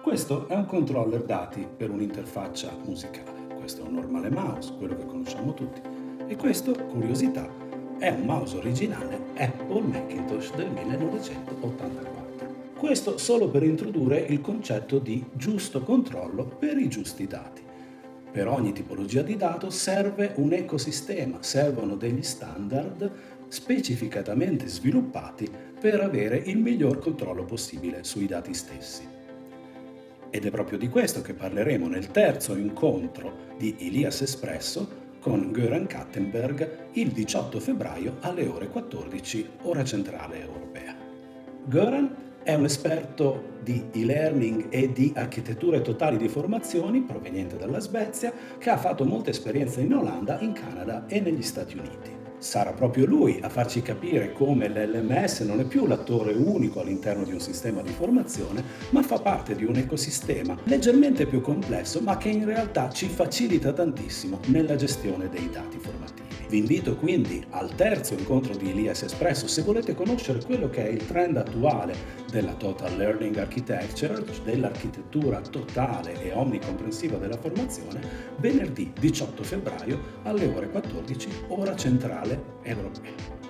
Questo è un controller dati per un'interfaccia musicale. Questo è un normale mouse, quello che conosciamo tutti. E questo, curiosità, è un mouse originale Apple Macintosh del 1984. Questo solo per introdurre il concetto di giusto controllo per i giusti dati. Per ogni tipologia di dato serve un ecosistema, servono degli standard specificatamente sviluppati per avere il miglior controllo possibile sui dati stessi. Ed è proprio di questo che parleremo nel terzo incontro di Ilias Espresso con Göran Kattenberg il 18 febbraio alle ore 14, ora centrale europea. Göran è un esperto di e-learning e di architetture totali di formazioni proveniente dalla Svezia che ha fatto molta esperienza in Olanda, in Canada e negli Stati Uniti. Sarà proprio lui a farci capire come l'LMS non è più l'attore unico all'interno di un sistema di formazione, ma fa parte di un ecosistema leggermente più complesso, ma che in realtà ci facilita tantissimo nella gestione dei dati formativi. Vi invito quindi al terzo incontro di Ilias Espresso se volete conoscere quello che è il trend attuale della Total Learning Architecture, dell'architettura totale e omnicomprensiva della formazione, venerdì 18 febbraio alle ore 14, ora centrale europea.